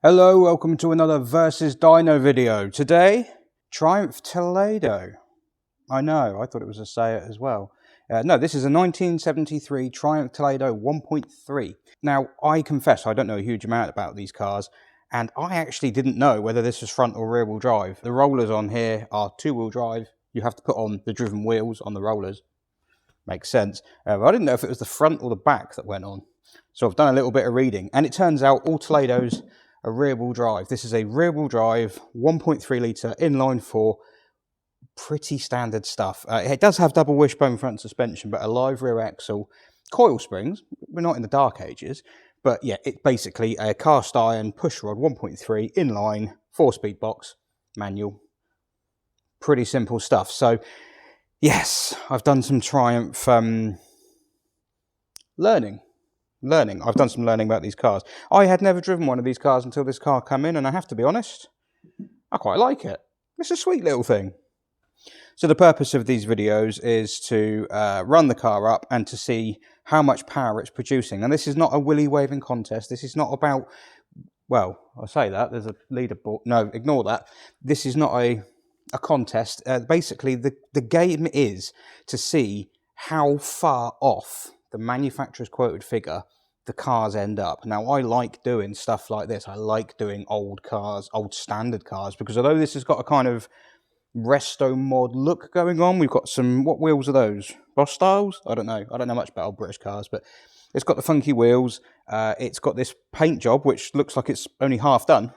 Hello, welcome to another Versus Dyno video. Today, Triumph Toledo. I know, I thought it was a Seat as well. No, this is a 1973 Triumph Toledo 1.3. Now, I confess I don't know a huge amount about these cars, and I actually didn't know whether this was front or rear wheel drive. The rollers on here are two-wheel drive. You have to put on the driven wheels on the rollers. Makes sense. But I didn't know if it was the front or the back that went on. So I've done a little bit of reading, and it turns out all Toledos a rear-wheel drive. This is a rear-wheel drive, 1.3 litre, inline four, pretty standard stuff. It does have double wishbone front suspension, but a live rear axle, coil springs. We're not in the dark ages, but yeah, it's basically a cast iron push rod, 1.3, inline, 4-speed box, manual. Pretty simple stuff. So yes, I've done some Triumph learning. I've done some learning about these cars. I had never driven one of these cars until this car came in, and I have to be honest, I quite like it. It's a sweet little thing. So the purpose of these videos is to run the car up and to see how much power it's producing. And this is not a willy waving contest. This is not about, well, I say that, there's a leaderboard. No, ignore that. This is not a contest. Basically, the game is to see how far off the manufacturer's quoted figure the cars end up. Now, I like doing stuff like this. I like doing old cars, old standard cars, because although this has got a kind of resto mod look going on, we've got some, what wheels are those? Boss styles? I don't know much about old British cars, but it's got the funky wheels. It's got this paint job, which looks like it's only half done.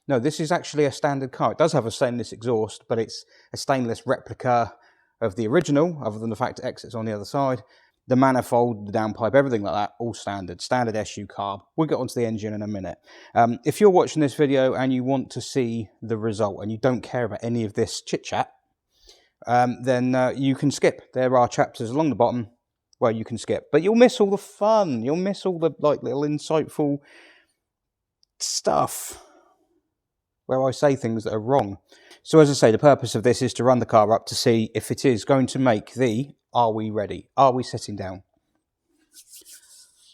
No, this is actually a standard car. It does have a stainless exhaust, but it's a stainless replica of the original, other than the fact it exits on the other side. The manifold, the downpipe, everything like that, all standard SU carb. We'll get onto the engine in a minute. If you're watching this video and you want to see the result and you don't care about any of this chit-chat, then you can skip. There are chapters along the bottom where you can skip. But you'll miss all the fun. You'll miss all the little insightful stuff where I say things that are wrong. So as I say, the purpose of this is to run the car up to see if it is going to make the "Are we ready? Are we sitting down?"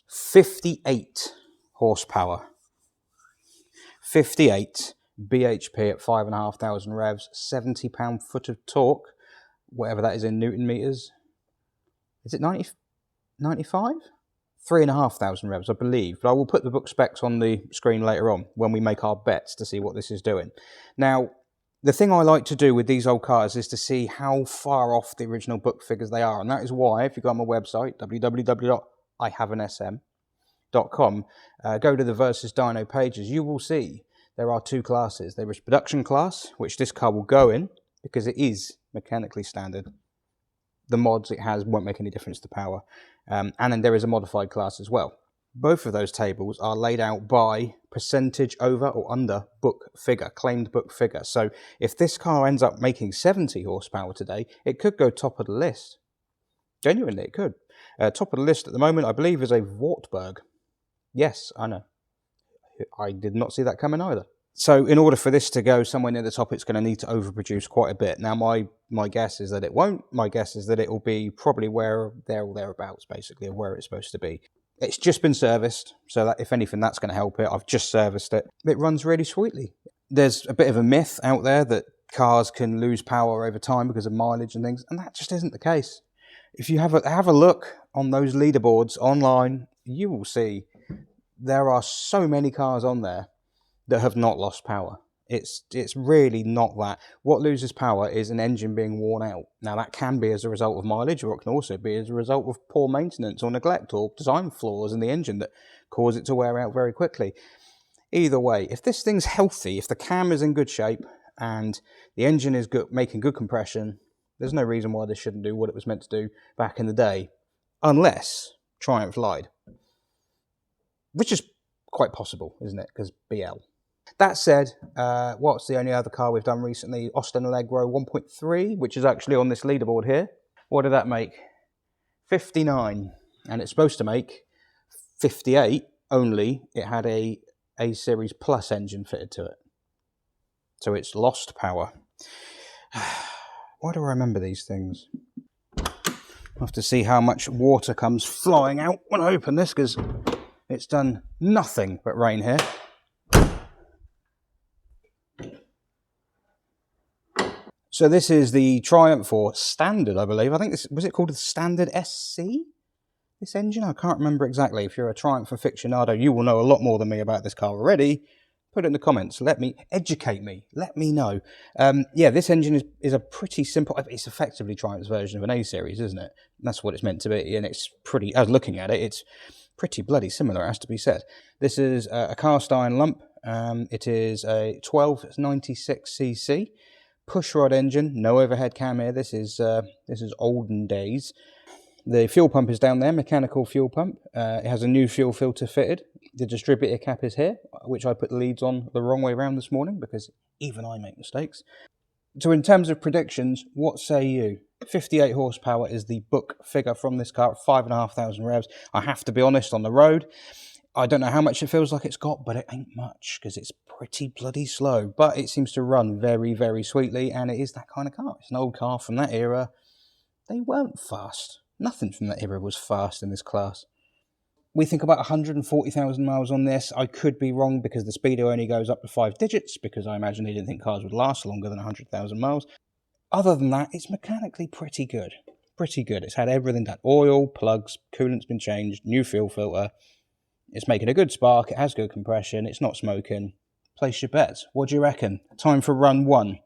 58 horsepower. 58 BHP at 5,500 revs, 70 pound-foot of torque, whatever that is in Newton meters. Is it 90, 95? 3,500 revs, I believe. But I will put the book specs on the screen later on when we make our bets to see what this is doing. Now, the thing I like to do with these old cars is to see how far off the original book figures they are. And that is why, if you go on my website, www.ihaveansm.com, go to the Versus Dyno pages, you will see there are two classes. There is production class, which this car will go in, because it is mechanically standard. The mods it has won't make any difference to power. And then there is a modified class as well. Both of those tables are laid out by percentage over or under book figure, claimed book figure. So if this car ends up making 70 horsepower today, it could go top of the list. Genuinely, it could. Top of the list at the moment, I believe, is a Wartburg. Yes, I know. I did not see that coming either. So in order for this to go somewhere near the top, it's going to need to overproduce quite a bit. Now, my guess is that it won't. My guess is that it will be probably where there or thereabouts, basically, of where it's supposed to be. It's just been serviced, so that if anything, that's going to help it. I've just serviced it. It runs really sweetly. There's a bit of a myth out there that cars can lose power over time because of mileage and things, and that just isn't the case. If you have a look on those leaderboards online, you will see there are so many cars on there that have not lost power. It's really not that. What loses power is an engine being worn out. Now, that can be as a result of mileage, or it can also be as a result of poor maintenance or neglect or design flaws in the engine that cause it to wear out very quickly. Either way, if this thing's healthy, if the cam is in good shape and the engine is good, making good compression, there's no reason why this shouldn't do what it was meant to do back in the day, unless Triumph lied. Which is quite possible, isn't it? Because BL. That said, what's the only other car we've done recently? Austin Allegro 1.3, which is actually on this leaderboard here. What did that make? 59. And it's supposed to make 58, only it had a A-Series Plus engine fitted to it. So it's lost power. Why do I remember these things? I'll have to see how much water comes flying out when I open this, because it's done nothing but rain here. So this is the Triumph for Standard, I believe. I think this was it called the Standard SC? This engine? I can't remember exactly. If you're a Triumph aficionado, you will know a lot more than me about this car already. Put it in the comments. Educate me. Let me know. Yeah, this engine is a pretty simple. It's effectively Triumph's version of an A series, isn't it? That's what it's meant to be, and it's pretty. As looking at it, it's pretty bloody similar, has to be said. This is a cast iron lump. It is a 1296cc push rod engine. No overhead cam here. This is olden days. The fuel pump is down there, mechanical fuel pump. It has a new fuel filter fitted. The distributor cap is here, which I put the leads on the wrong way around this morning because even I make mistakes. So in terms of predictions, what say you? 58 horsepower is the book figure from this car, 5,500 revs. I have to be honest, on the road, I don't know how much it feels like it's got, but it ain't much because it's pretty bloody slow. But it seems to run very, very sweetly, and it is that kind of car. It's an old car from that era. They weren't fast. Nothing from that era was fast in this class. We think about 140,000 miles on this. I could be wrong because the speedo only goes up to 5 digits because I imagine they didn't think cars would last longer than 100,000 miles. Other than that, it's mechanically pretty good. Pretty good. It's had everything done. Oil, plugs, coolant's been changed, new fuel filter. It's making a good spark. It has good compression. It's not smoking. Place your bets. What do you reckon? Time for run 1.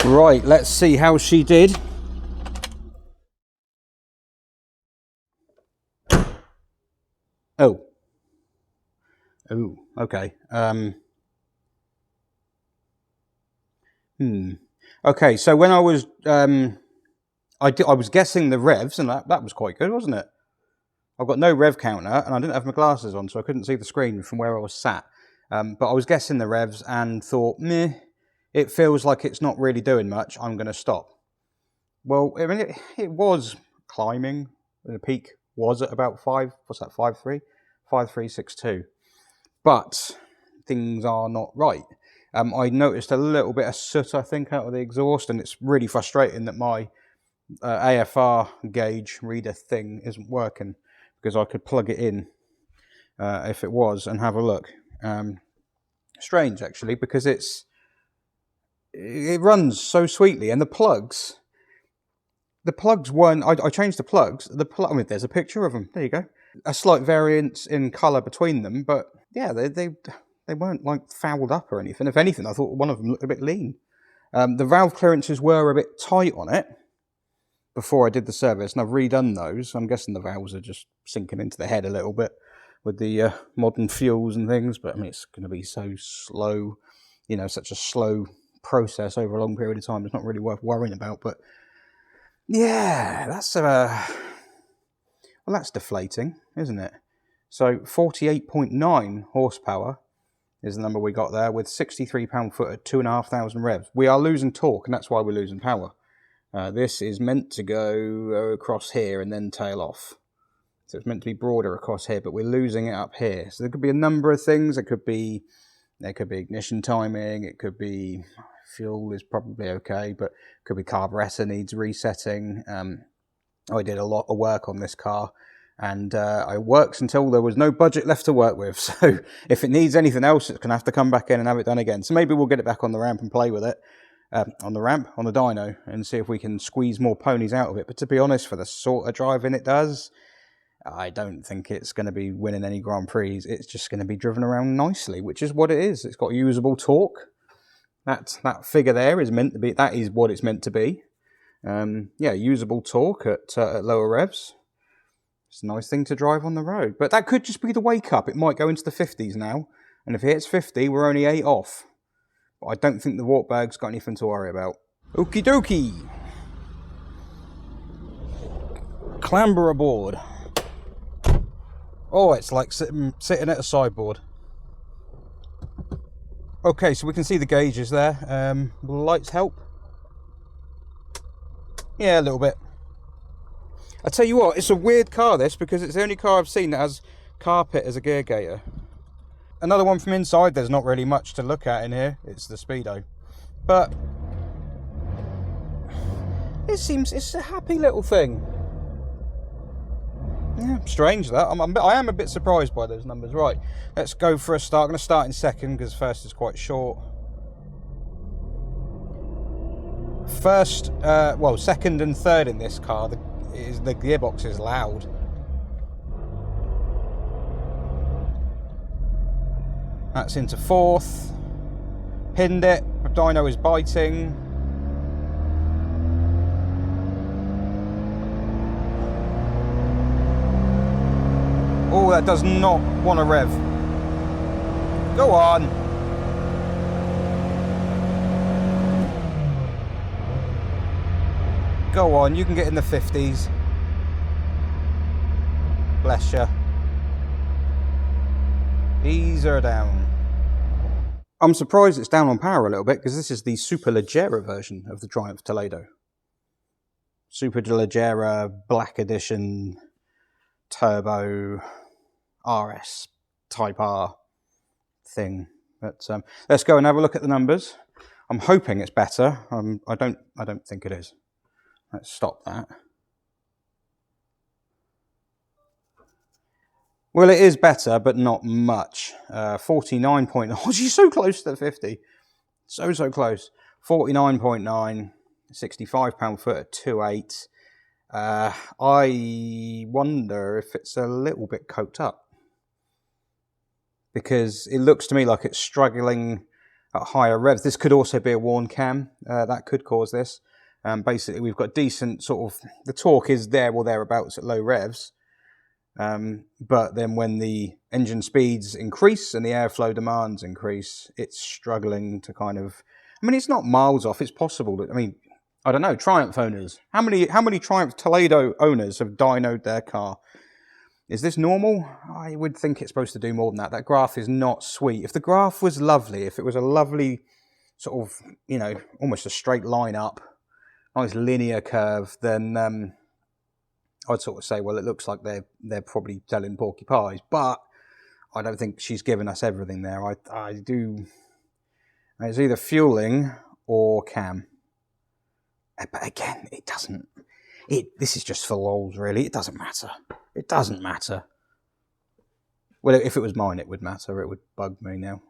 Right, let's see how she did. Oh, okay. Okay, so when I was I was guessing the revs, and that was quite good, wasn't it? I've got no rev counter, and I didn't have my glasses on, so I couldn't see the screen from where I was sat. But I was guessing the revs and thought, meh, it feels like it's not really doing much. I'm going to stop. Well, I mean, it was climbing. The peak was at about 5.3? 5.362. But things are not right. I noticed a little bit of soot, I think, out of the exhaust, and it's really frustrating that my AFR gauge reader thing isn't working because I could plug it in if it was and have a look. Strange, actually, because it runs so sweetly, and the plugs weren't. I changed the plugs. I mean, there's a picture of them. There you go. A slight variance in colour between them, but yeah, they weren't like fouled up or anything. If anything, I thought one of them looked a bit lean. The valve clearances were a bit tight on it before I did the service, and I've redone those. I'm guessing the valves are just sinking into the head a little bit with the modern fuels and things. But I mean, it's going to be so slow, you know, such a slow process over a long period of time. It's not really worth worrying about. But yeah, that's well, that's deflating, isn't it? So 48.9 horsepower is the number we got there with 63 pound-foot at 2,500 revs. We are losing torque, and that's why we're losing power. This is meant to go across here and then tail off. So it's meant to be broader across here, but we're losing it up here. So there could be a number of things. There could be ignition timing. It could be fuel is probably okay, but it could be carburetor needs resetting. I did a lot of work on this car, and I worked until there was no budget left to work with. So if it needs anything else, it's going to have to come back in and have it done again. So maybe we'll get it back on the ramp and play with it. On the dyno, and see if we can squeeze more ponies out of it. But to be honest, for the sort of driving it does, I don't think it's going to be winning any Grand Prix. It's just going to be driven around nicely, which is what it is. It's got usable torque. That figure there is meant to be, that is what it's meant to be. Yeah, usable torque at lower revs. It's a nice thing to drive on the road. But that could just be the wake up. It might go into the 50s now. And if it hits 50, we're only 8 off. But I don't think the Wartburg's got anything to worry about. Okie dokie. clamber aboard. Oh, it's like sitting at a sideboard. Okay, so we can see the gauges there. Will the lights help? Yeah, a little bit. I tell you what, it's a weird car this, because it's the only car I've seen that has carpet as a gear gaiter. Another one from inside, there's not really much to look at in here. It's the Speedo. But it's a happy little thing. Yeah, strange that. I am a bit surprised by those numbers. Right, let's go for a start. I'm going to start in second because first is quite short. First, well, second and third in this car, the gearbox is loud. That's into fourth. Pinned it. The dyno is biting. Oh, that does not want to rev. Go on. Go on, you can get in the 50s. Bless you. Ease her down. I'm surprised it's down on power a little bit, because this is the Superleggera version of the Triumph Toledo. Superleggera Black Edition Turbo RS Type R thing. But let's go and have a look at the numbers. I'm hoping it's better. I don't think it is. Let's stop that. Well, it is better, but not much. 49 point. Oh, she's so close to the 50. So close. 49.9, 65 pound-foot at 2.8. I wonder if it's a little bit coked up, because it looks to me like it's struggling at higher revs. This could also be a worn cam. That could cause this. Basically, we've got decent sort of, the torque is there or thereabouts at low revs. But then when the engine speeds increase and the airflow demands increase, it's struggling to kind of, I mean, it's not miles off. It's possible that, I mean, I don't know, Triumph owners. How many Triumph Toledo owners have dynoed their car? Is this normal? I would think it's supposed to do more than that. That graph is not sweet. If the graph was lovely, if it was a lovely sort of, you know, almost a straight line up, nice linear curve, then I'd sort of say, well, it looks like they're probably selling porky pies, but I don't think she's given us everything there. I do. It's either fueling or cam. But again, it doesn't. This is just for lols, really. It doesn't matter. It doesn't matter. Well, if it was mine, it would matter. It would bug me now.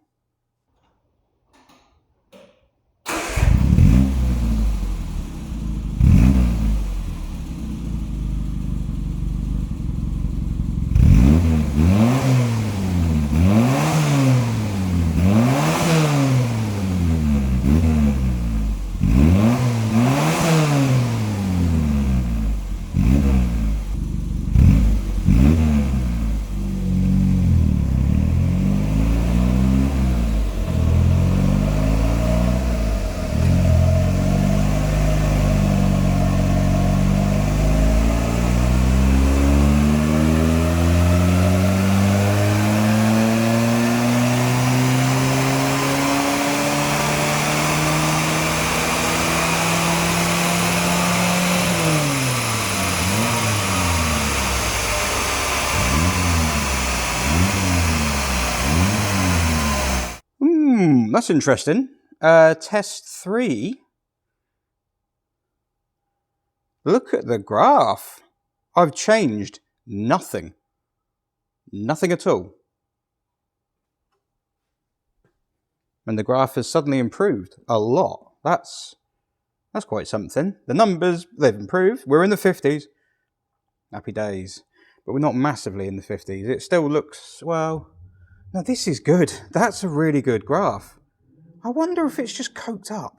That's interesting. Test 3. Look at the graph. I've changed nothing. Nothing at all. And the graph has suddenly improved a lot. That's quite something. The numbers, they've improved. We're in the 50s. Happy days. But we're not massively in the 50s. It still looks, well, no, this is good. That's a really good graph. I wonder if it's just coked up.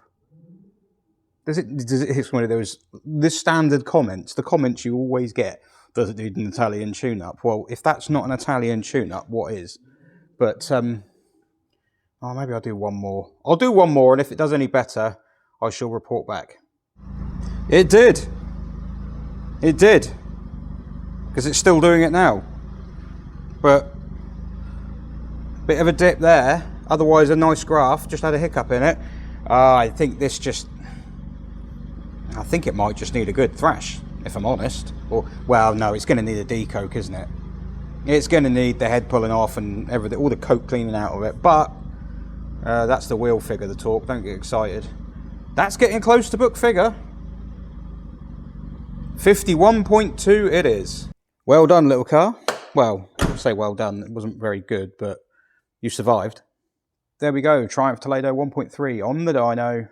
Does it hit one of those, the standard comments, the comments you always get, does it need an Italian tune-up? Well, if that's not an Italian tune-up, what is? But, oh, maybe I'll do one more. I'll do one more, and if it does any better, I shall report back. It did. It did. because it's still doing it now. But bit of a dip there, otherwise a nice graph, just had a hiccup in it. I think it might just need a good thrash, if I'm honest. Or, well, no, it's going to need a decoke, isn't it? It's going to need the head pulling off and everything, all the coke cleaning out of it. But that's the wheel figure, the torque. Don't get excited. That's getting close to book figure. 51.2 it is. Well done, little car. Well, I'll say well done. It wasn't very good, but you survived. There we go. Triumph Toledo 1.3 on the dyno.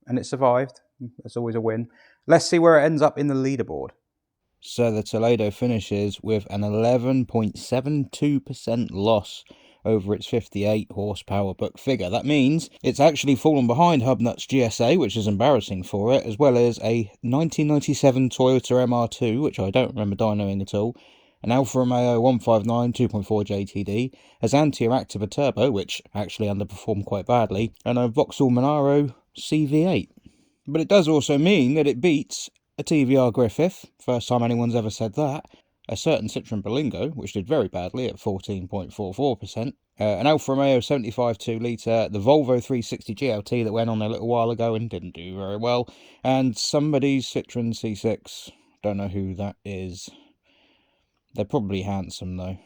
And it survived. That's always a win. Let's see where it ends up in the leaderboard. So the Toledo finishes with an 11.72% loss over its 58 horsepower book figure. That means it's actually fallen behind Hubnut's GSA, which is embarrassing for it, as well as a 1997 Toyota MR2, which I don't remember dynoing at all, an Alfa Romeo 159 2.4 JTD, a Xantia Activa Turbo, which actually underperformed quite badly, and a Vauxhall Monaro CV8. But it does also mean that it beats a TVR Griffith, first time anyone's ever said that, a certain Citroen Berlingo, which did very badly at 14.44%, an Alfa Romeo 75 2-litre, the Volvo 360 GLT that went on a little while ago and didn't do very well, and somebody's Citroen C6. Don't know who that is. They're probably handsome though.